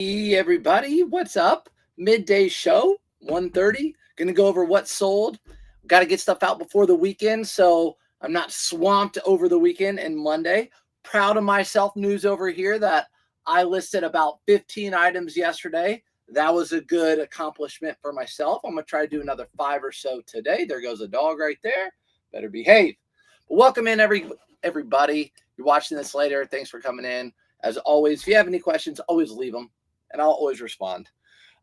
Hey everybody, what's up? Midday show, 1:30. Gonna go over what sold. Got to get stuff out before the weekend, so I'm not swamped over the weekend and Monday. Proud of myself. News over here that I listed about 15 items yesterday. That was a good accomplishment for myself. I'm gonna try to do another 5 or so today. There goes a dog right there. Better behave. But welcome in everybody. You're watching this later. Thanks for coming in. As always, if you have any questions, always leave them and I'll always respond.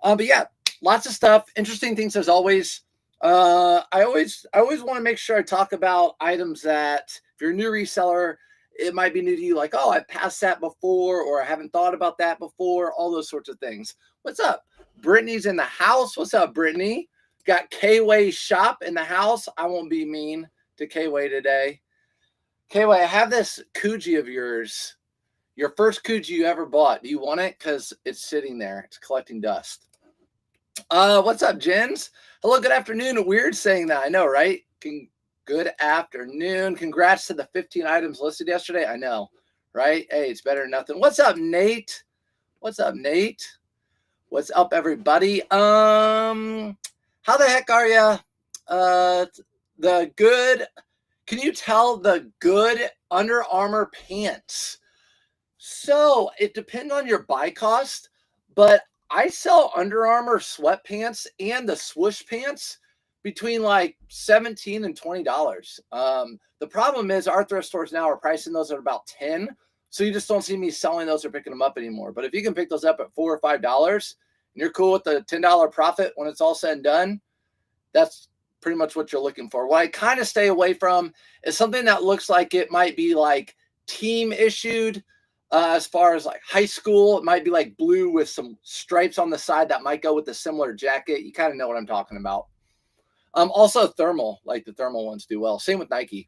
But yeah, lots of stuff, interesting things as always. I always want to make sure I talk about items that if you're a new reseller, it might be new to you, like, oh, I've passed that before, or I haven't thought about that before, all those sorts of things. What's up? Brittany's in the house. What's up, Brittany? Got K-Way Shop in the house. I won't be mean to K-Way today. K-Way, I have this Kuji of yours. Your first Kuji you ever bought. Do you want it? Because it's sitting there. It's collecting dust. What's up, Jens? Hello, good afternoon. Weird saying that. I know, right? Good afternoon. Congrats to the 15 items listed yesterday. I know, right? Hey, it's better than nothing. What's up, Nate? What's up, Nate? What's up, everybody? How the heck are you? The good... Can you tell the good Under Armour pants? So it depends on your buy cost, but I sell Under Armour sweatpants and the swoosh pants between like $17 and $20. The problem is our thrift stores now are pricing those at about $10. So you just don't see me selling those or picking them up anymore. But if you can pick those up at $4 or $5 and you're cool with the $10 profit when it's all said and done, that's pretty much what you're looking for. What I kind of stay away from is something that looks like it might be like team issued. As far as like high school, it might be like blue with some stripes on the side that might go with a similar jacket. You kind of know what I'm talking about. Also thermal, like the thermal ones do well. Same with Nike.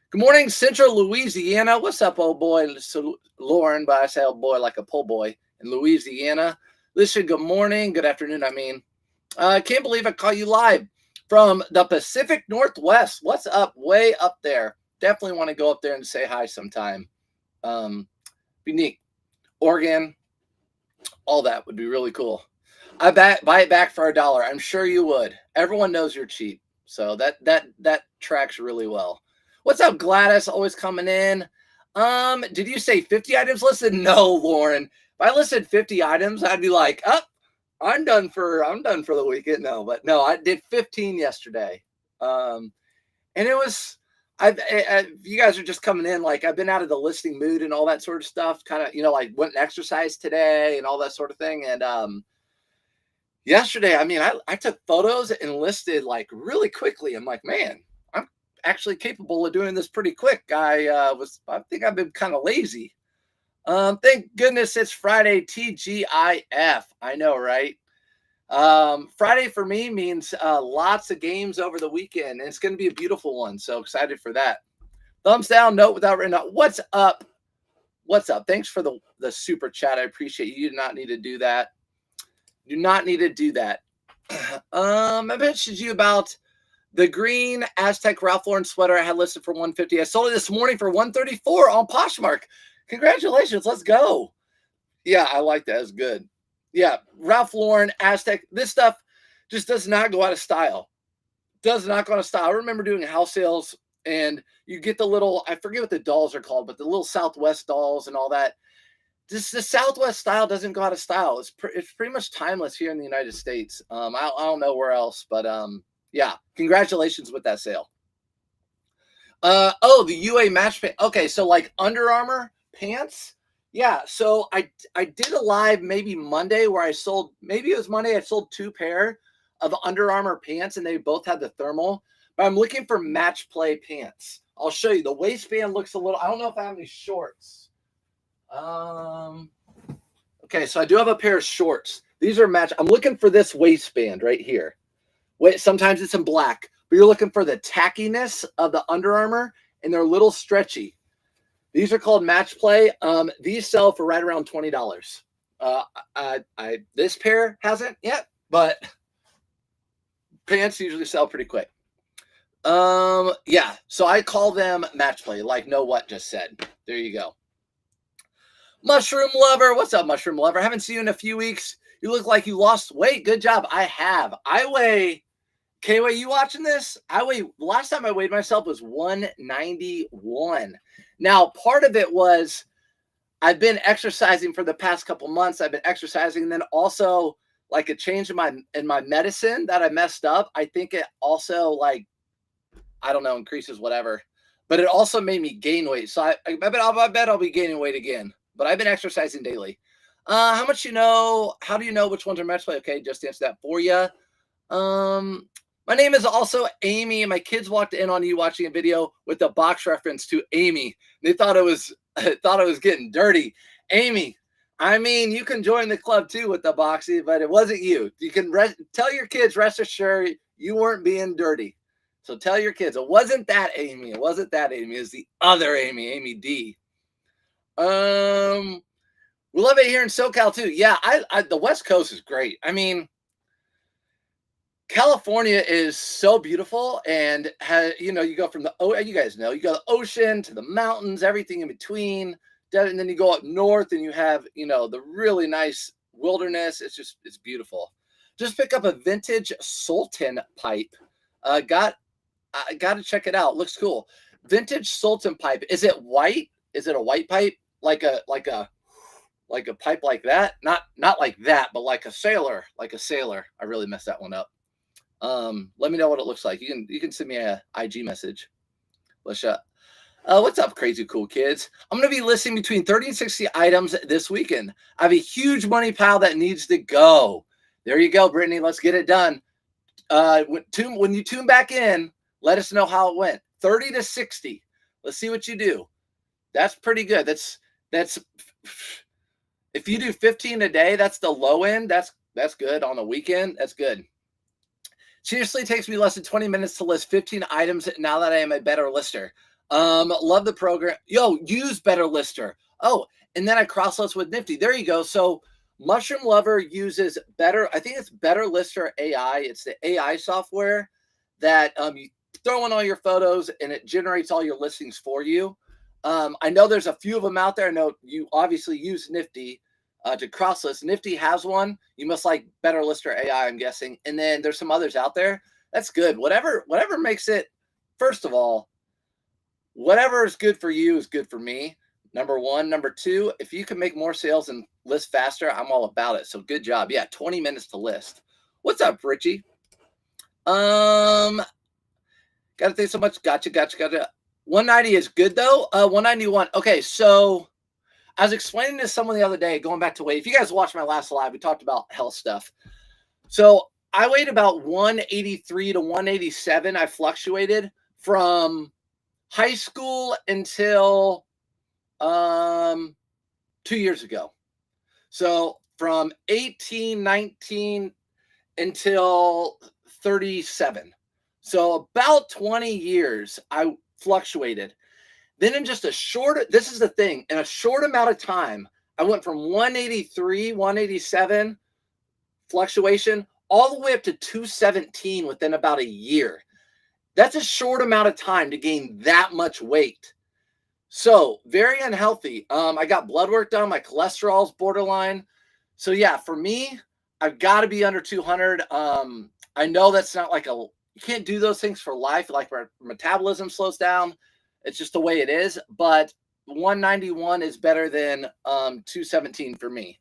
Good morning, Central Louisiana. What's up, old boy? So, Lauren, but I say old boy like a po' boy in Louisiana. Listen, good morning, good afternoon. I mean, I can't believe I caught you live from the Pacific Northwest. What's up? Way up there. Definitely want to go up there and say hi sometime. Be neat. Oregon, all that would be really cool. I buy it back for $1. I'm sure you would. Everyone knows you're cheap, so that tracks really well. What's up, Gladys? Always coming in. Did you say 50 items listed? No, Lauren. If I listed 50 items, I'd be like, oh, I'm done for the weekend. No, but no, I did 15 yesterday. And it was. You guys are just coming in, like I've been out of the listing mood and all that sort of stuff, kind of, like went and exercised today and all that sort of thing. And yesterday, I mean, I took photos and listed like really quickly. I'm like, man, I'm actually capable of doing this pretty quick. I think I've been kind of lazy. Thank goodness it's Friday, TGIF. I know, right? Friday for me means lots of games over the weekend, and it's going to be a beautiful one. So excited for that. Thumbs down, note without written out. What's up? What's up? Thanks for the super chat. I appreciate you. You do not need to do that. Do not need to do that. I mentioned you about the green Aztec Ralph Lauren sweater I had listed for $150. I sold it this morning for $134 on Poshmark. Congratulations. Let's go. Yeah, I like that. It's good. Yeah, Ralph Lauren, Aztec, this stuff just does not go out of style. Does not go out of style. I remember doing house sales, and you get the little, I forget what the dolls are called, but the little Southwest dolls and all that. Just the Southwest style doesn't go out of style. It's pretty much timeless here in the United States. I don't know where else, but yeah, congratulations with that sale. Oh, the UA match pant. Okay, so like Under Armour pants. Yeah, so I did a live maybe Monday where I sold, maybe it was Monday, I sold 2 pair of Under Armour pants and they both had the thermal, but I'm looking for match play pants. I'll show you. The waistband looks a little, I don't know if I have any shorts. Okay, so I do have a pair of shorts. These are match. I'm looking for this waistband right here. Wait, sometimes it's in black, but you're looking for the tackiness of the Under Armour and they're a little stretchy. These are called match play. These sell for right around $20. This pair hasn't yet, but pants usually sell pretty quick. Yeah, so I call them match play, like Know What just said. There you go. Mushroom Lover. What's up, Mushroom Lover? Haven't seen you in a few weeks. You look like you lost weight. Good job. I have. I weigh, K-Way, you watching this? Last time I weighed myself was 191. Now, part of it was I've been exercising for the past couple months. I've been exercising, and then also like a change in my medicine that I messed up. I think it also, like, I don't know, increases whatever, but it also made me gain weight. So I bet I'll be gaining weight again. But I've been exercising daily. How much you know? How do you know which ones are match play? Okay, just answer that for you. My name is also Amy, and my kids walked in on you watching a video with a box reference to Amy. They thought it was getting dirty. Amy, I mean, you can join the club too with the boxy, but it wasn't you. You can tell your kids, rest assured, you weren't being dirty. So tell your kids, it wasn't that Amy. It wasn't that Amy. It was the other Amy, Amy D. We love it here in SoCal too. Yeah, the West Coast is great. I mean, California is so beautiful, and you go from you guys know, you go the ocean to the mountains, everything in between, and then you go up north and you have, the really nice wilderness. It's beautiful. Just pick up a vintage Sultan pipe. I got to check it out. Looks cool. Vintage Sultan pipe. Is it white? Is it a white pipe? Like a pipe like that? Not like that, but like a sailor. I really messed that one up. Let me know what it looks like. You can send me a IG message. What's up, crazy cool kids? I'm going to be listing between 30 and 60 items this weekend. I have a huge money pile that needs to go. There you go, Brittany. Let's get it done. When you tune back in, let us know how it went. 30 to 60. Let's see what you do. That's pretty good. That's if you do 15 a day, that's the low end. That's good on the weekend. That's good. Seriously, it takes me less than 20 minutes to list 15 items now that I am a better lister. Love the program. Yo, use Better Lister. Oh, and then I cross-list with Nifty. There you go. So Mushroom Lover uses I think it's Better Lister AI. It's the AI software that you throw in all your photos and it generates all your listings for you. I know there's a few of them out there. I know you obviously use Nifty to cross-list. Nifty has one. You must like Better Lister AI, I'm guessing. And then there's some others out there. That's good. Whatever makes it, first of all, whatever is good for you is good for me. Number one. Number two, if you can make more sales and list faster, I'm all about it. So good job. Yeah, 20 minutes to list. What's up, Richie? Gotta thank so much. Gotcha. 190 is good though. 191. Okay, so I was explaining to someone the other day, going back to weight. If you guys watched my last live, we talked about health stuff. So I weighed about 183 to 187. I fluctuated from high school until 2 years ago. So from 18, 19 until 37. So about 20 years I fluctuated. Then in just this is the thing, in a short amount of time, I went from 183, 187 fluctuation all the way up to 217 within about a year. That's a short amount of time to gain that much weight. So very unhealthy. I got blood work done. My cholesterol's borderline. So yeah, for me, I've got to be under 200. I know that's not like you can't do those things for life. Like our metabolism slows down. It's just the way it is. But 191 is better than 217 for me.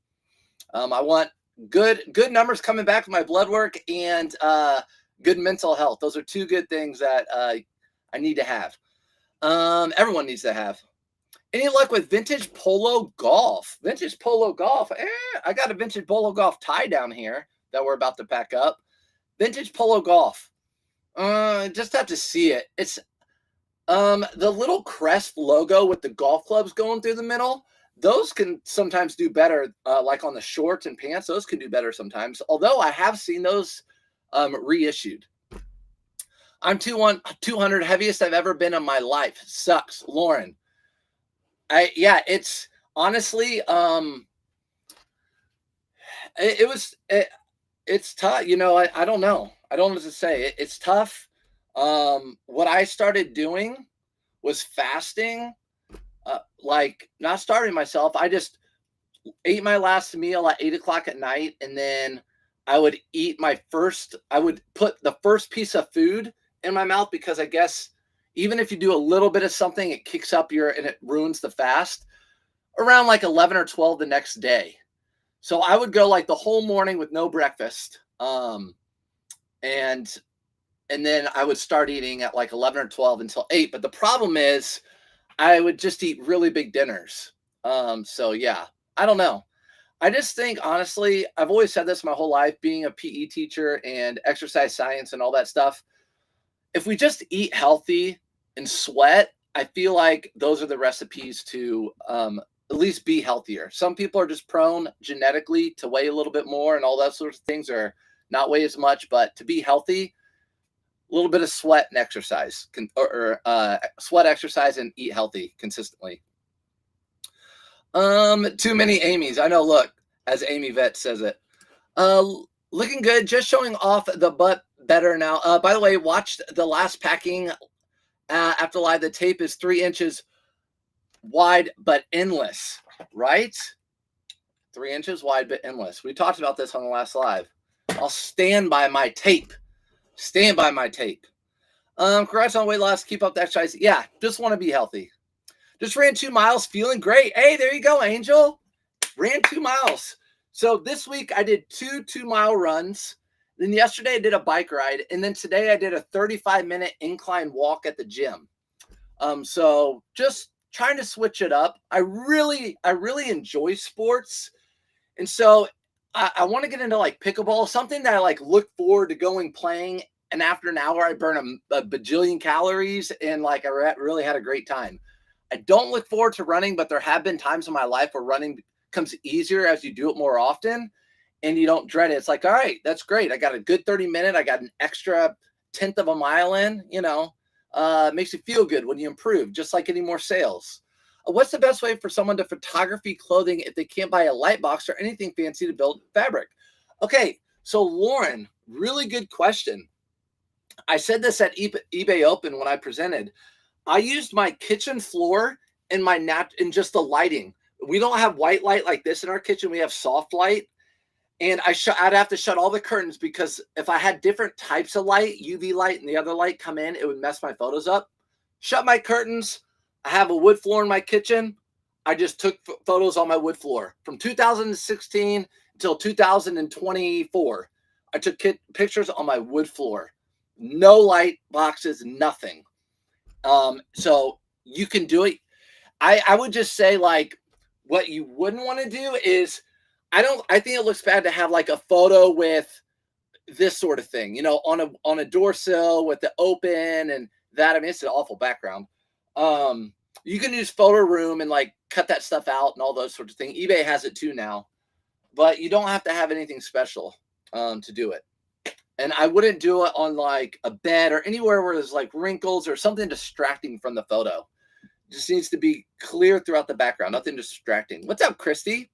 I want good numbers coming back with my blood work and good mental health. Those are two good things that I need to have. Everyone needs to have. Any luck with vintage polo golf? Vintage polo golf. I got a vintage polo golf tie down here that we're about to pack up. Vintage polo golf. Just have to see it. It's the little crest logo with the golf clubs going through the middle. Those can sometimes do better, like on the shorts and pants. Those can do better sometimes. Although I have seen those reissued. I'm 200, heaviest I've ever been in my life. Sucks, Lauren. It's honestly, it's tough. I don't know. I don't know what to say. It's tough. What I started doing was fasting, like not starving myself. I just ate my last meal at 8 o'clock at night, and then I would I would put the first piece of food in my mouth, because I guess even if you do a little bit of something, it kicks up and it ruins the fast around like 11 or 12 the next day. So I would go like the whole morning with no breakfast. And then I would start eating at like 11 or 12 until 8. But the problem is I would just eat really big dinners. So yeah, I don't know. I just think, honestly, I've always said this my whole life, being a PE teacher and exercise science and all that stuff. If we just eat healthy and sweat, I feel like those are the recipes to at least be healthier. Some people are just prone genetically to weigh a little bit more and all that sorts of things, or not weigh as much. But to be healthy, a little bit of sweat and exercise, sweat, exercise, and eat healthy consistently. Too many Amy's. I know, look, as Amy Vet says it. Looking good, just showing off the butt better now. By the way, watched the last packing after live. The tape is 3 inches wide but endless, right? 3 inches wide but endless. We talked about this on the last live. I'll stand by my tape. Stand by my tape. Congrats on weight loss. Keep up the exercise. Yeah, just want to be healthy. Just ran 2 miles, feeling great. Hey, there you go, Angel. Ran 2 miles. So this week I did 2 2-mile runs. Then yesterday I did a bike ride. And then today I did a 35-minute incline walk at the gym. So just trying to switch it up. I really enjoy sports. And so I want to get into like pickleball, something that I like look forward to playing. And after an hour, I burn a bajillion calories, and like I really had a great time. I don't look forward to running, but there have been times in my life where running becomes easier as you do it more often, and you don't dread it. It's like, all right, that's great. I got a good 30-minute. I got an extra 1/10 of a mile in. It makes you feel good when you improve, just like any more sales. What's the best way for someone to photography clothing if they can't buy a light box or anything fancy to build fabric? Okay, so Lauren, really good question. I said this at eBay Open when I presented. I used my kitchen floor and and just the lighting. We don't have white light like this in our kitchen. We have soft light. And I'd have to shut all the curtains, because if I had different types of light, UV light and the other light come in, it would mess my photos up. Shut my curtains. I have a wood floor in my kitchen. I just took photos on my wood floor from 2016 until 2024. I took pictures on my wood floor. No light boxes, nothing. So you can do it. I would just say, like, what you wouldn't want to do is, I think it looks bad to have like a photo with this sort of thing, on a door sill with the open and that. I mean, it's an awful background. You can use photo room and like cut that stuff out and all those sorts of things. eBay has it too now, but you don't have to have anything special to do it. And I wouldn't do it on like a bed or anywhere where there's like wrinkles or something distracting from the photo. It just needs to be clear throughout the background, nothing distracting. What's up, Christy?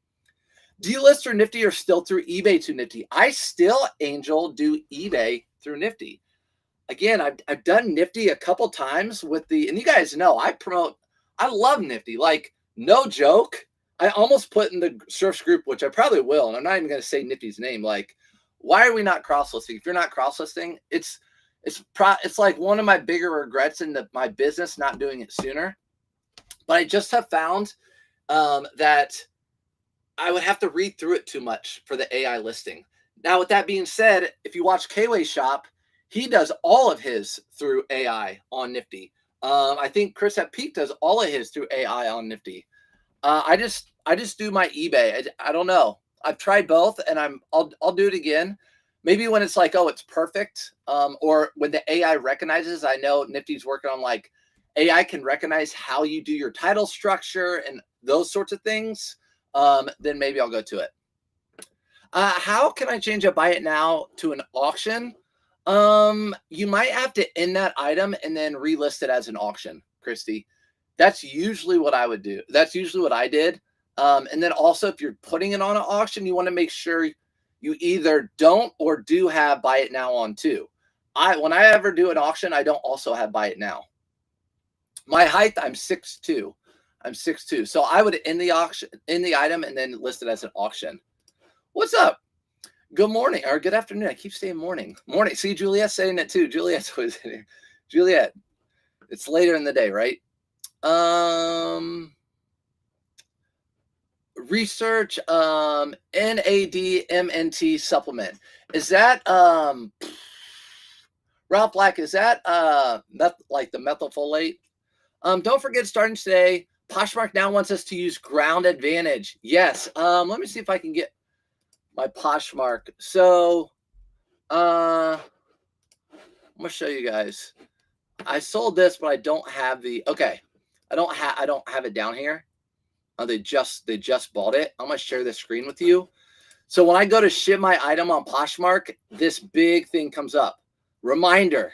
Do you list through Nifty or still through eBay to Nifty? I still, Angel, do eBay through Nifty. Again, I've done Nifty a couple times and you guys know I love Nifty. Like, no joke. I almost put in the Surfs group, which I probably will, and I'm not even going to say Nifty's name. Like, why are we not cross-listing? If you're not cross-listing, it's like one of my bigger regrets in my business, not doing it sooner. But I just have found that I would have to read through it too much for the AI listing. Now, with that being said, if you watch Kway's shop, he does all of his through AI on Nifty. I think Chris at Peak does all of his through AI on Nifty. I just do my eBay. I don't know. I've tried both, and I'll do it again. Maybe when it's like, oh, it's perfect, or when the AI recognizes. I know Nifty's working on like AI can recognize how you do your title structure and those sorts of things. Then maybe I'll go to it. How can I change a buy it now to an auction? You might have to end that item and then relist it as an auction, Christy. That's usually what I would do. That's usually what I did. And then also, if you're putting it on an auction, you want to make sure you either don't or do have buy it now on too. When I ever do an auction, I don't also have buy it now. My height, I'm 6'2". I'm 6'2". So I would end the auction, in the item, and then list it as an auction. What's up? Good morning or good afternoon. I keep saying morning. Morning. See, Juliet's saying it too. Juliet's always in here. Juliet, it's later in the day, right? Research NADMNT supplement. Is that Ralph Black, is that like the methylfolate? Don't forget, starting today, Poshmark now wants us to use ground advantage. Yes. Let me see if I can get my Poshmark. So I'm gonna show you guys. I sold this, but I don't have the I don't have it down here. They just bought it. I'm gonna share this screen with you. So when I go to ship my item on Poshmark, this big thing comes up. Reminder.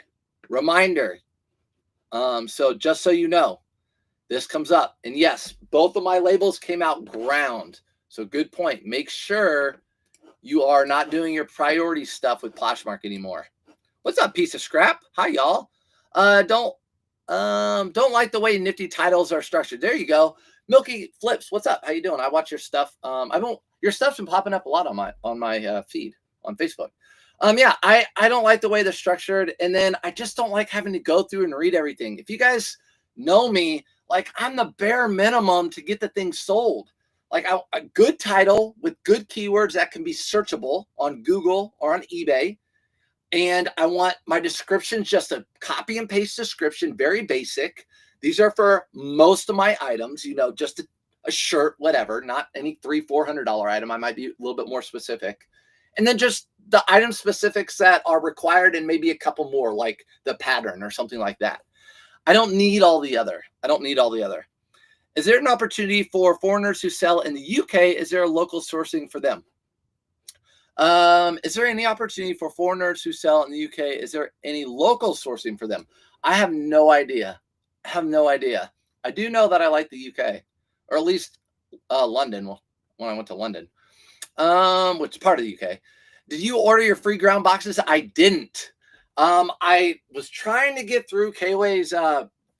So just so you know, this comes up. And yes, both of my labels came out ground. So good point. Make sure you are not doing your priority stuff with Poshmark anymore. What's up, piece of scrap? Hi, y'all. Don't like the way Nifty titles are structured. There you go. Milky Flips, what's up? How you doing? I watch your stuff. Your stuff's been popping up a lot on my feed on Facebook. Yeah, I don't like the way they're structured, and then I just don't like having to go through and read everything. If you guys know me, like, I'm the bare minimum to get the thing sold. Like, a good title with good keywords that can be searchable on Google or on eBay. And I want my descriptions just a copy and paste description, very basic. These are for most of my items, just a shirt, whatever, not any $300-$400 item. I might be a little bit more specific. And then just the item specifics that are required and maybe a couple more, like the pattern or something like that. I don't need all the other. Is there an opportunity for foreigners who sell in the UK? Is there a local sourcing for them? Is there any opportunity for foreigners who sell in the UK? Is there any local sourcing for them? I have no idea. I do know that I like the UK, or at least London, when I went to London, which is part of the UK. Did you order your free ground boxes? I didn't. I was trying to get through Kway's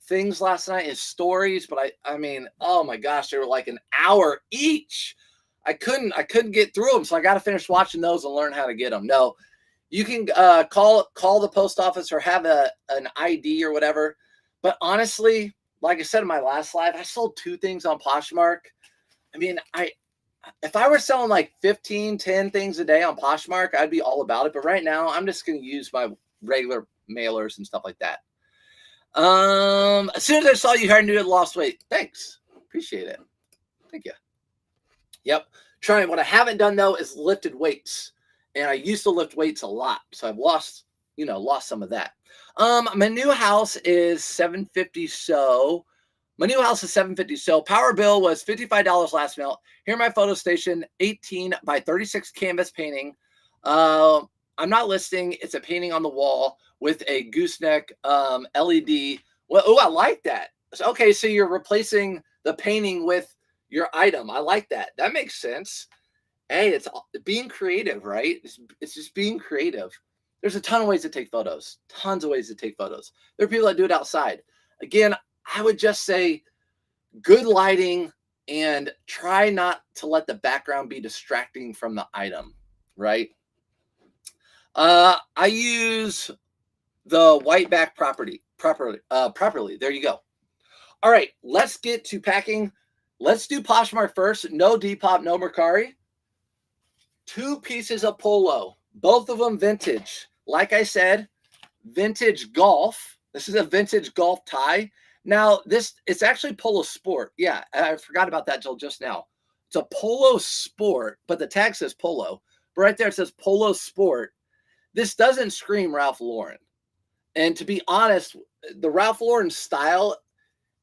things last night, his stories, but I mean, oh my gosh, they were like an hour each. I couldn't get through them, so I got to finish watching those and learn how to get them. No, you can call the post office or have an ID or whatever. But honestly, like I said in my last live, I sold 2 things on Poshmark. I mean, if I were selling like 10 things a day on Poshmark, I'd be all about it. But right now, I'm just going to use my regular mailers and stuff like that. As soon as I saw you here, I knew it lost weight. Thanks. Appreciate it. Thank you. Yep. Trying. What I haven't done though is lifted weights, and I used to lift weights a lot, so I've lost some of that. My new house is $750. So power bill was $55 last month. Here, my photo station, 18 by 36 canvas painting. I'm not listing. It's a painting on the wall with a gooseneck LED. Well, oh, I like that. Okay, so you're replacing the painting with your item. I like that. That makes sense. Hey, it's being creative, right? It's just being creative. There's a ton of ways to take photos. Tons of ways to take photos. There are people that do it outside. Again, I would just say good lighting and try not to let the background be distracting from the item, right? I use the white back properly. There you go. All right, let's get to packing. Let's do Poshmark first. No Depop, no Mercari. 2 pieces of polo, both of them vintage. Like I said, vintage golf. This is a vintage golf tie. Now, it's actually Polo Sport. Yeah, I forgot about that till just now. It's a Polo Sport, but the tag says Polo. But right there it says Polo Sport. This doesn't scream Ralph Lauren. And to be honest, the Ralph Lauren style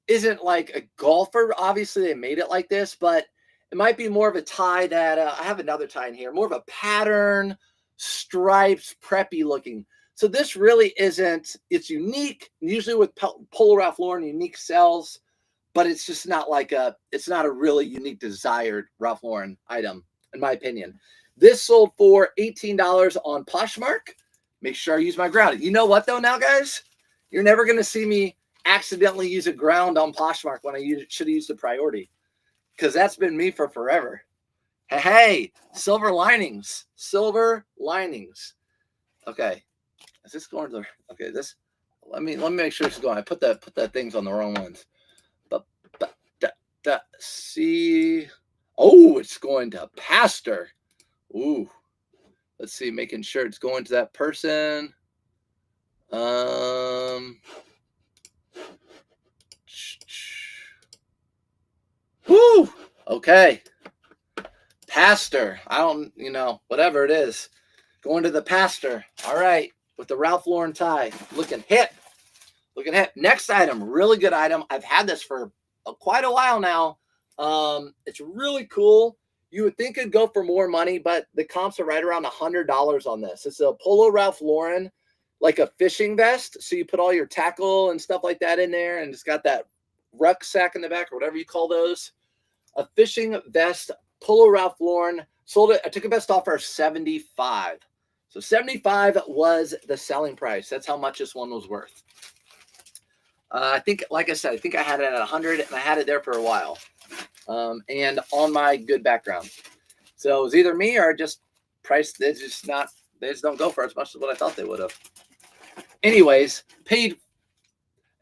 isn't like a golfer. Obviously, they made it like this, but it might be more of a tie that I have another tie in here, more of a pattern, stripes, preppy looking. So this really isn't, it's unique. Usually with Polo Ralph Lauren, unique sells, but it's just not like it's not a really unique desired Ralph Lauren item, in my opinion. This sold for $18 on Poshmark. Make sure I use my ground. You know what though now, guys? You're never going to see me accidentally use a ground on Poshmark when I should have used a priority, because that's been me for forever. Hey, silver linings, silver linings. Okay, is this going to the, okay, this, let me make sure it's going. I put that things on the wrong ones. But see, oh, it's going to pastor. Ooh, let's see, making sure it's going to that person. Whoo, okay. Pastor, I don't, whatever it is, going to the pastor. All right, with the Ralph Lauren tie, looking hit. Next item, really good item. I've had this for quite a while now. It's really cool. You would think it'd go for more money, but the comps are right around $100 on this. It's a Polo Ralph Lauren, like a fishing vest. So you put all your tackle and stuff like that in there, and it's got that rucksack in the back, or whatever you call those. A fishing vest, Polo Ralph Lauren. Sold it. I took a best offer of $75. So $75 was the selling price. That's how much this one was worth. I think, like I said, I think I had it at 100, and I had it there for a while. And on my good background. So it was either me or just price. They just don't go for as much as what I thought they would have. Anyways, paid.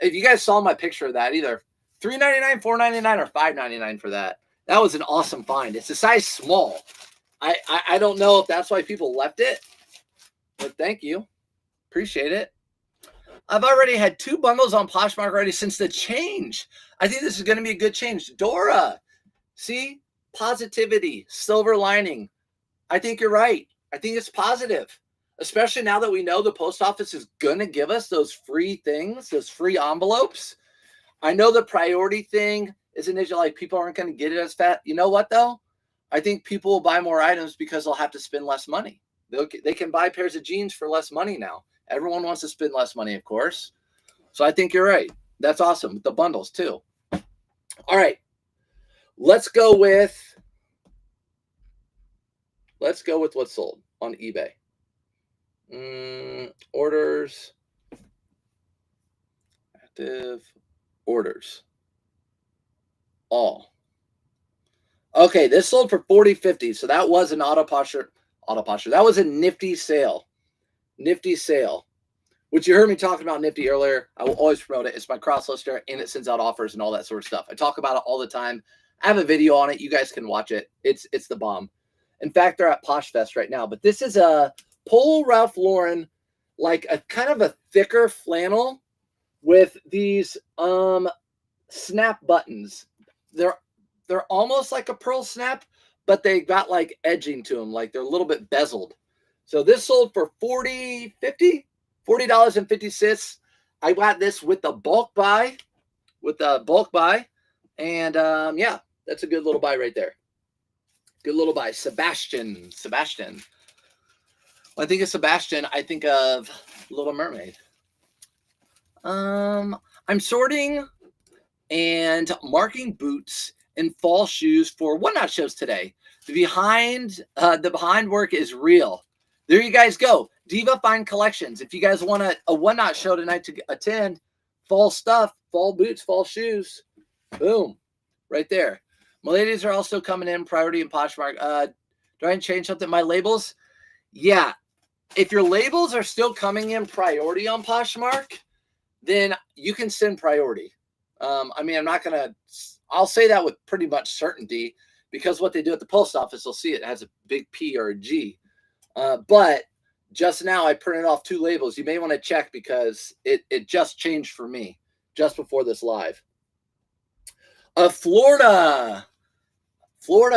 If you guys saw my picture of that, either $3.99, $4.99, or $5.99 for that. That was an awesome find. It's a size small. I don't know if that's why people left it, but thank you. Appreciate it. I've already had 2 bundles on Poshmark already since the change. I think this is going to be a good change. Dora, see? Positivity, silver lining. I think you're right. I think it's positive, especially now that we know the post office is going to give us those free things, those free envelopes. I know the priority thing is an issue, like people aren't going to get it as fast. You know what, though? I think people will buy more items because they'll have to spend less money. They can buy pairs of jeans for less money now. Everyone wants to spend less money, of course. So I think you're right. That's awesome. The bundles, too. All right. Let's go with what's sold on eBay. Orders. Active orders. All. Okay, this sold for $40.50. So that was an auto posture. That was a Nifty sale. Nifty sale, which you heard me talking about Nifty earlier. I will always promote it. It's my cross lister, and it sends out offers and all that sort of stuff. I talk about it all the time. I have a video on it. You guys can watch it. It's the bomb. In fact, they're at Posh Fest right now. But this is a Polo Ralph Lauren, like a kind of a thicker flannel with these snap buttons. They're almost like a pearl snap, but they got like edging to them, like they're a little bit bezeled. So this sold for $40.50. I got this with the bulk buy, and yeah, that's a good little buy right there. Good little buy. Sebastian. When I think of Sebastian, I think of Little Mermaid. I'm sorting and marking boots and fall shoes for one-not shows today. The behind work is real. There you guys go. Diva Fine Collections. If you guys want a one-not show tonight to attend, fall stuff, fall boots, fall shoes, boom, right there. My ladies are also coming in, priority and Poshmark. Do I change something? My labels? Yeah. If your labels are still coming in priority on Poshmark, then you can send priority. I mean, I'll say that with pretty much certainty, because what they do at the post office, they'll see it has a big P or a G. But just now I printed off 2 labels. You may want to check because it just changed for me just before this live. Florida,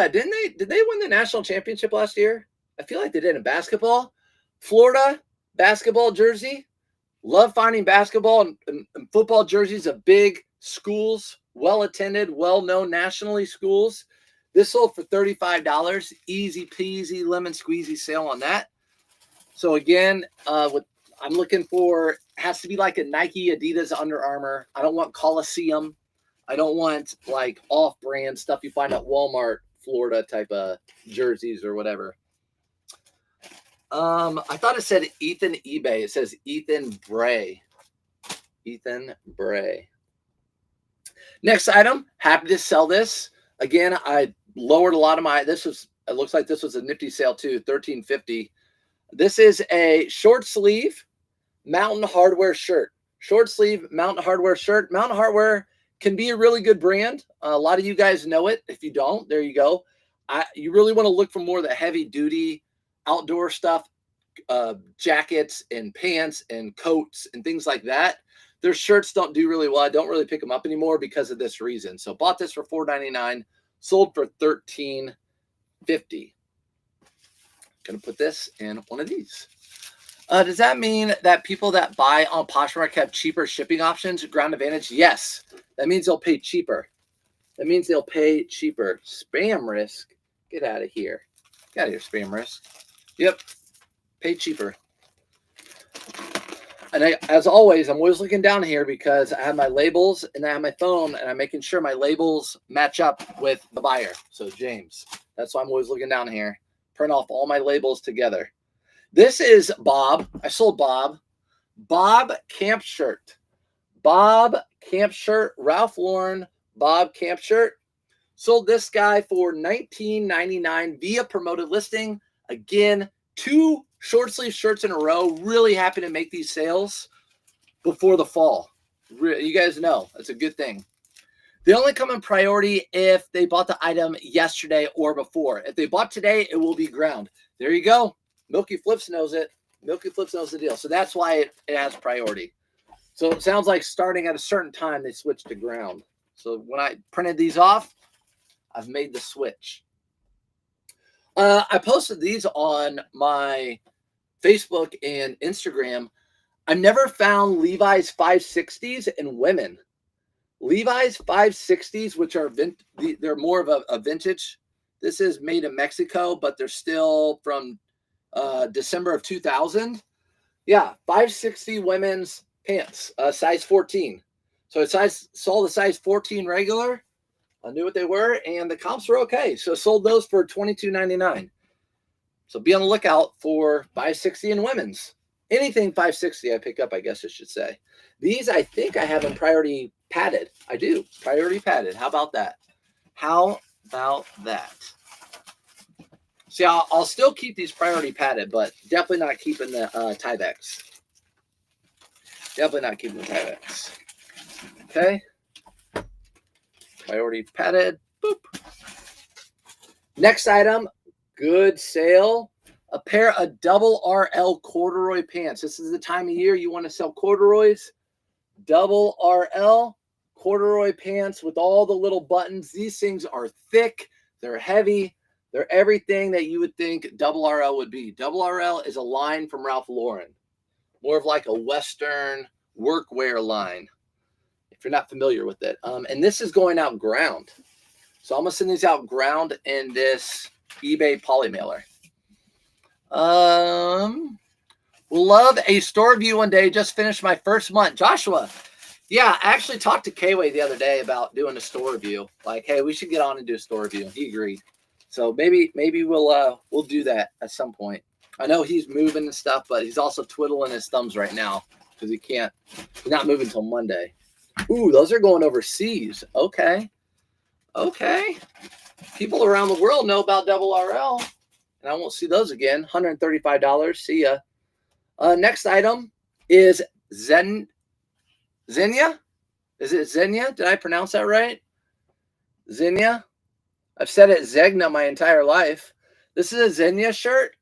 did they win the national championship last year? I feel like they did in basketball. Florida basketball jersey. Love finding basketball and football jerseys of big schools, well-attended, well-known nationally schools. This sold for $35. Easy peasy, lemon squeezy sale on that. So again, what I'm looking for has to be like a Nike, Adidas, Under Armour. I don't want Coliseum. I don't want like off-brand stuff you find at Walmart, Florida type of jerseys or whatever. I thought it said Ethan eBay. It says Ethan Bray. Ethan Bray. Next item, happy to sell this. Again, I lowered a lot of my, it looks like this was a Nifty sale too, 1350. This is a short sleeve Mountain Hardwear shirt. Short sleeve Mountain Hardwear shirt. Mountain Hardwear can be a really good brand. A lot of you guys know it. If you don't, there you go. You really want to look for more of the heavy duty outdoor stuff, jackets and pants and coats and things like that. Their shirts don't do really well. I don't really pick them up anymore because of this reason. So bought this for $4.99, sold for $13.50. Gonna put this in one of these. Does that mean that people that buy on Poshmark have cheaper shipping options? Ground Advantage? Yes. That means they'll pay cheaper. That means they'll pay cheaper. Spam risk. Get out of here. Get out of here, spam risk. Yep. Pay cheaper. And as always, I'm always looking down here because I have my labels and I have my phone and I'm making sure my labels match up with the buyer. So James, that's why I'm always looking down here. Print off all my labels together. This is Bob. I sold Bob. Bob Camp shirt. Bob Camp shirt. Ralph Lauren Bob Camp shirt. Sold this guy for $19.99 via promoted listing. Again, 2 short sleeve shirts in a row. Really happy to make these sales before the fall. You guys know that's a good thing. They only come in priority if they bought the item yesterday or before. If they bought today, it will be ground. There you go. Milky Flips knows it. Milky Flips knows the deal. So that's why it has priority. So it sounds like starting at a certain time, they switched to ground. So when I printed these off, I've made the switch. I posted these on my Facebook and Instagram. I've never found Levi's 560s in women. Levi's 560s, which are they're more of a vintage. This is made in Mexico, but they're still from December of 2000. Yeah, 560 women's pants, size 14. So I saw the size 14 regular. I knew what they were, and the comps were okay. So sold those for $22.99. So be on the lookout for 560 in women's. Anything 560 I pick up, I guess I should say. These I think I have in priority padded. I do. Priority padded. How about that? How about that? See, I'll still keep these priority padded, but definitely not keeping the Tyveks. Definitely not keeping the Tyveks. Okay. Priority padded. Boop. Next item, good sale. A pair of double RL corduroy pants. This is the time of year you want to sell corduroys. Double RL corduroy pants with all the little buttons. These things are thick. They're heavy. They're everything that you would think double RL would be. Double RL is a line from Ralph Lauren. More of like a Western workwear line, if you're not familiar with it. And this is going out ground. So I'm going to send these out ground in this eBay poly mailer. We'll love a store review one day. Just finished my first month. Joshua, yeah, I actually talked to K-Way the other day about doing a store review. Like, hey, we should get on and do a store review. He agreed. So maybe we'll do that at some point. I know he's moving and stuff, but he's also twiddling his thumbs right now because he's not moving until Monday. Ooh, those are going overseas. Okay. Okay. People around the world know about double RL. And I won't see those again. $135. See ya. Next item is Xenia. Is it Xenia? Did I pronounce that right? Xenia. I've said it Zegna my entire life. This is a Xenia shirt.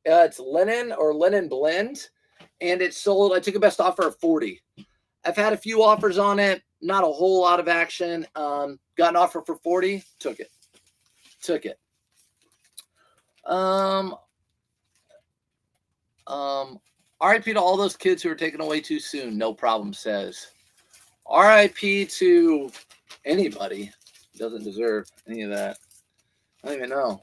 It's linen or linen blend. And it's sold. I took a best offer of $40. I've had a few offers on it. Not a whole lot of action. Got an offer for $40. Took it. Took it. RIP to all those kids who were taken away too soon. No problem, says. RIP to anybody. Doesn't deserve any of that. I don't even know.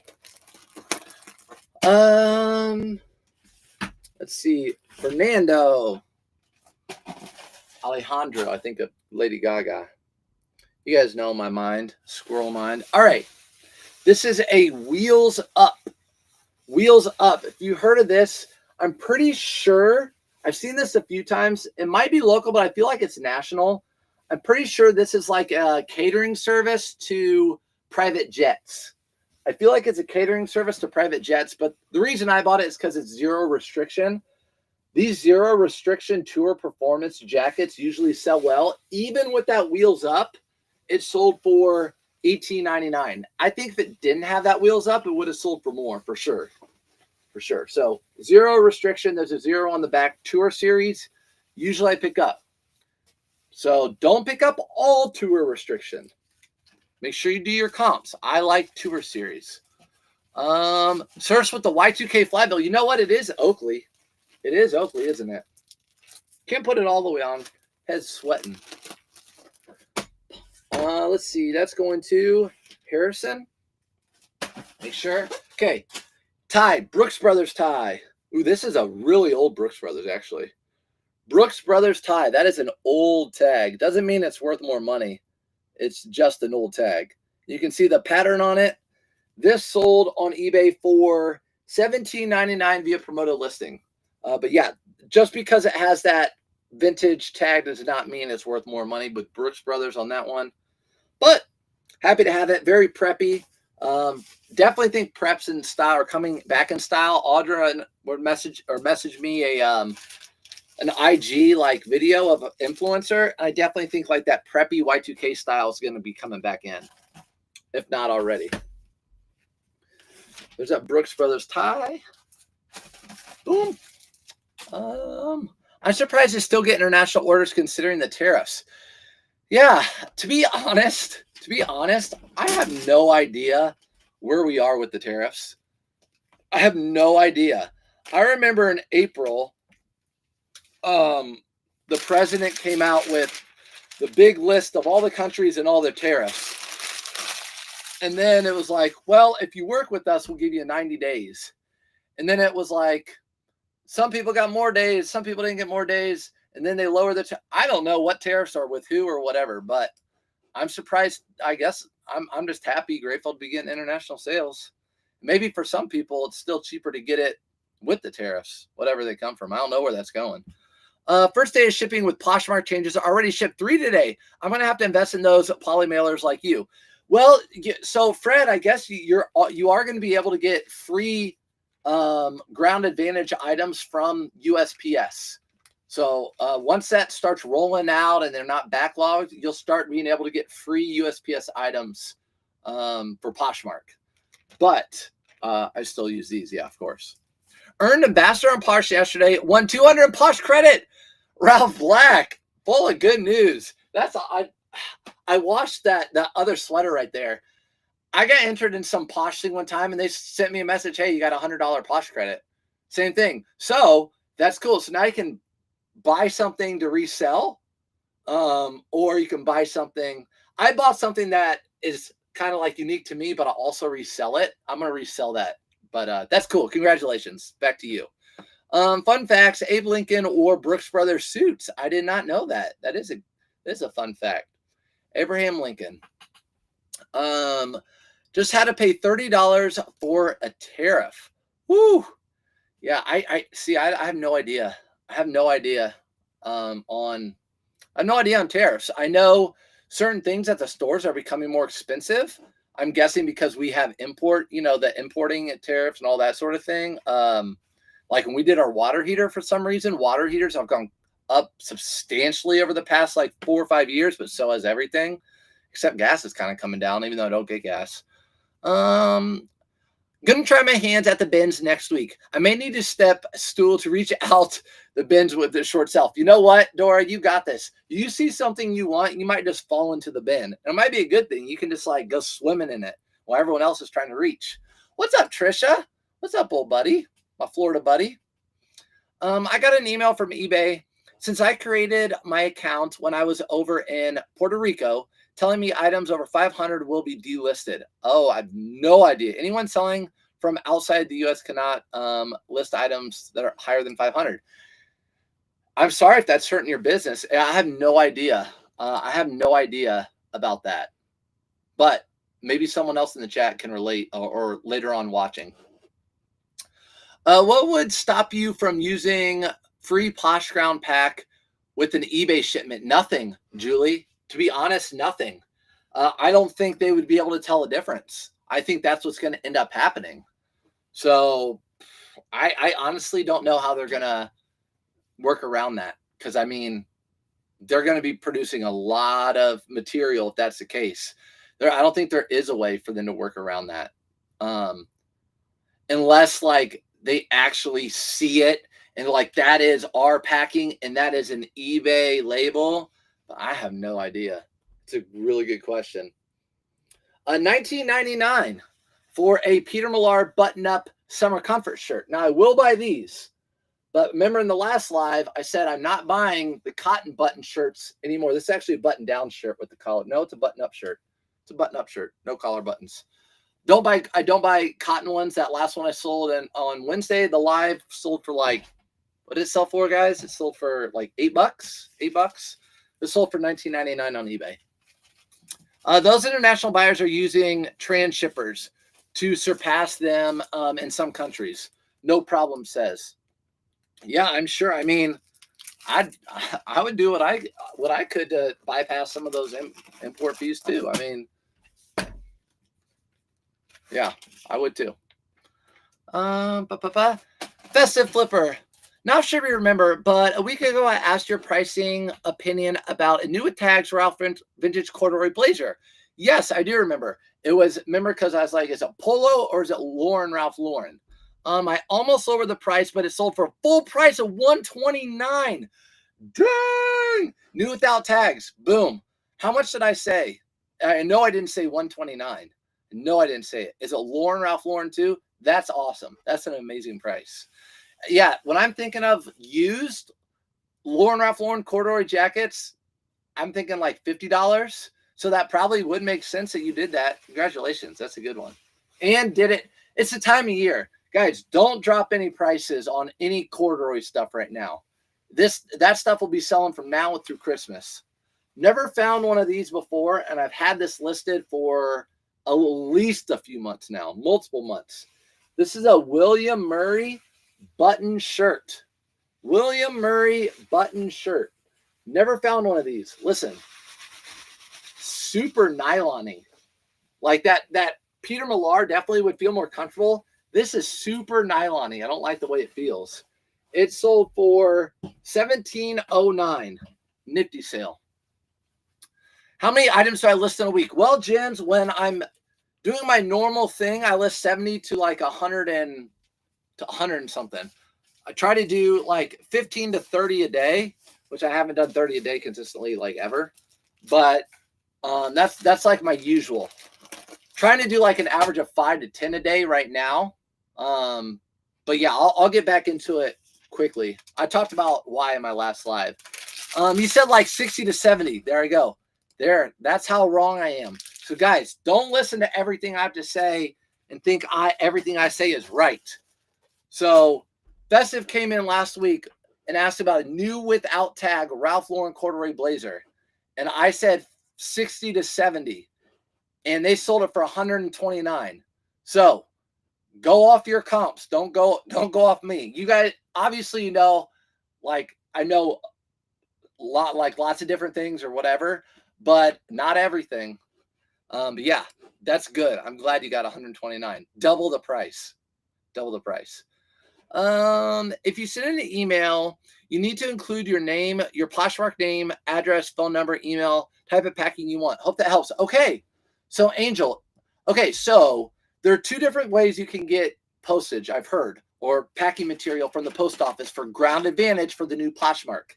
Let's see. Fernando. Alejandro, I think of Lady Gaga. You guys know my mind. Squirrel mind. All right. This is a Wheels Up. Wheels Up. If you heard of this, I'm pretty sure I've seen this a few times. It might be local, but I feel like it's national. I'm pretty sure this is like a catering service to private jets. I feel like it's a catering service to private jets, but the reason I bought it is because it's zero restriction. These zero restriction tour performance jackets usually sell well. Even with that wheels up, it sold for $18.99. I think if it didn't have that wheels up, it would have sold for more, for sure. For sure. So zero restriction. There's a zero on the back. Tour series, usually I pick up. So don't pick up all tour restriction. Make sure you do your comps. I like tour series. Search with the Y2K flat bill. You know what? It is Oakley. It is Oakley, isn't it? Can't put it all the way on. Head's sweating. Let's see. That's going to Harrison. Make sure. Okay. Tie. Brooks Brothers tie. Ooh, this is a really old Brooks Brothers, actually. Brooks Brothers tie. That is an old tag. Doesn't mean it's worth more money. It's just an old tag. You can see the pattern on it. This sold on eBay for $17.99 via promoted listing. But yeah, just because it has that vintage tag does not mean it's worth more money with Brooks Brothers on that one. But happy to have it. Very preppy. Definitely think preps in style are coming back in style. Audra would message me an IG like video of an influencer. I definitely think like that preppy Y2K style is going to be coming back in, if not already. There's that Brooks Brothers tie. Boom. I'm surprised they still get international orders considering the tariffs. Yeah, to be honest, I have no idea where we are with the tariffs. I have no idea. I remember in April, the president came out with the big list of all the countries and all their tariffs. And then it was like, well, if you work with us, we'll give you 90 days. And then it was like, some people got more days, some people didn't get more days. And then they lower the, I don't know what tariffs are with who or whatever, but I'm surprised. I guess I'm just happy, grateful to be getting international sales. Maybe for some people, it's still cheaper to get it with the tariffs, whatever they come from. I don't know where that's going. First day of shipping with Poshmark changes. Already shipped 3 today. I'm going to have to invest in those poly mailers like you. Well, so Fred, I guess you are going to be able to get free ground advantage items from USPS. So once that starts rolling out and they're not backlogged, you'll start being able to get free USPS items for Poshmark. But I still use these, yeah, of course. Earned Ambassador on Posh yesterday. Won 200 Posh credit. Ralph Black, full of good news. That's I watched that other sweater right there. I got entered in some Posh thing one time, and they sent me a message, hey, you got $100 Posh credit. Same thing. So that's cool. So now you can buy something to resell, or you can buy something. I bought something that is kind of like unique to me, but I'll also resell it. I'm going to resell that. But that's cool. Congratulations. Back to you. Fun facts, Abe Lincoln or Brooks Brothers suits. I did not know that. That is a fun fact. Abraham Lincoln. Just had to pay $30 for a tariff. Woo. Yeah, I see. I have no idea. I have no idea on tariffs. I know certain things at the stores are becoming more expensive. I'm guessing because we have the importing tariffs and all that sort of thing. Like when we did our water heater, for some reason, water heaters have gone up substantially over the past like 4 or 5 years, but so has everything, except gas is kind of coming down, even though I don't get gas. Gonna try my hands at the bins next week. I may need to step stool to reach out the bins with the short self. You know what, Dora, you got this. You see something you want, you might just fall into the bin. It might be a good thing. You can just like go swimming in it while everyone else is trying to reach. What's up, Trisha? What's up, old buddy? My Florida buddy. I got an email from eBay since I created my account when I was over in Puerto Rico, telling me items over 500 will be delisted. Oh, I have no idea. Anyone selling from outside the U.S. cannot list items that are higher than 500. I'm sorry if that's hurting your business. I have no idea. I have no idea about that. But maybe someone else in the chat can relate or later on watching. What would stop you from using free Posh Ground pack with an eBay shipment? Nothing, Julie. to be honest, nothing. I don't think they would be able to tell a difference. I think that's what's going to end up happening. So I honestly don't know how they're going to work around that, because I mean, they're going to be producing a lot of material if that's the case. I don't think there is a way for them to work around that, unless like they actually see it and like that is our packing and that is an eBay label. But I have no idea. It's a really good question. $19.99 for a Peter Millar button-up summer comfort shirt. Now I will buy these. But remember in the last live, I said I'm not buying the cotton button shirts anymore. This is actually a button-down shirt with the collar. No, it's a button-up shirt. It's a button-up shirt. No collar buttons. I don't buy cotton ones. That last one I sold on Wednesday, the live sold for like, what did it sell for, guys? It sold for like $8. $8. It sold for $19.99 on eBay. Those international buyers are using transshippers to surpass them in some countries. No problem, says. Yeah, I'm sure. I mean, I would do what I could to bypass some of those import fees too. I mean, yeah, I would too. Festive Flipper. Not sure if you remember, but a week ago I asked your pricing opinion about a new with tags Ralph vintage corduroy blazer. Yes, I do remember. Remember because I was like, is it Polo or is it Ralph Lauren? I almost lowered the price, but it sold for a full price of $129. Dang! New without tags. Boom. How much did I say? I know I didn't say $129. No, I didn't say it. Is it Ralph Lauren too? That's awesome. That's an amazing price. Yeah, when I'm thinking of used Ralph Lauren corduroy jackets, I'm thinking like $50. So that probably would make sense that you did that. Congratulations. That's a good one. And did it. It's the time of year. Guys, don't drop any prices on any corduroy stuff right now. That stuff will be selling from now through Christmas. Never found one of these before, and I've had this listed for at least a few months now, multiple months. This is a William Murray button shirt. William Murray button shirt. Never found one of these. Listen, super nylon-y. Like that Peter Millar definitely would feel more comfortable. This is super nylon-y. I don't like the way it feels. It sold for $17.09. Nifty sale. How many items do I list in a week? Well, Jens, when I'm doing my normal thing, I list 70 to like 100 and something. I try to do like 15 to 30 a day, which I haven't done 30 a day consistently like ever. But that's like my usual. Trying to do like an average of 5 to 10 a day right now. But yeah, I'll get back into it quickly. I talked about why in my last live. You said like 60 to 70. There I go. There. That's how wrong I am. So guys, don't listen to everything I have to say and think everything I say is right. So Festive came in last week and asked about a new without tag Ralph Lauren corduroy blazer. And I said 60 to 70. And they sold it for $129. So go off your comps. Don't go off me. You guys, obviously, you know, like I know lots of different things or whatever, but not everything. But yeah, that's good. I'm glad you got $129. Double the price. Double the price. If you send in an email, you need to include your name, your Poshmark name, address, phone number, email, type of packing you want. Hope that helps. Okay. So Angel, okay. So there are two different ways you can get postage, I've heard, or packing material from the post office for Ground Advantage for the new Poshmark.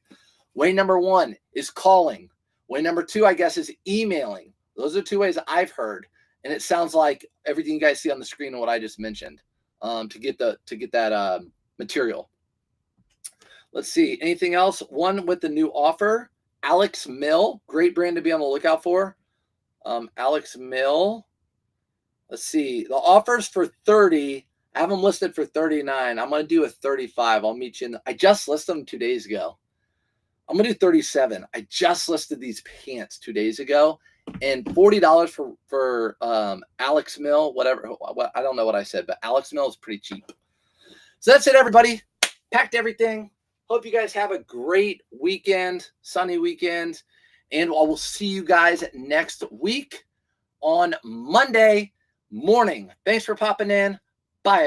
Way number one is calling. Way number two, I guess, is emailing. Those are two ways I've heard. And it sounds like everything you guys see on the screen and what I just mentioned to get that material. Let's see. Anything else? One with the new offer. Alex Mill. Great brand to be on the lookout for. Alex Mill. Let's see. The offer's for 30. I have them listed for 39. I'm going to do a 35. I'll meet you I just listed them 2 days ago. I'm going to do 37. I just listed these pants 2 days ago. And $40 for Alex Mill, whatever. I don't know what I said, but Alex Mill is pretty cheap. So that's it, everybody. Packed everything. Hope you guys have a great weekend, sunny weekend. And I will see you guys next week on Monday morning. Thanks for popping in. Bye.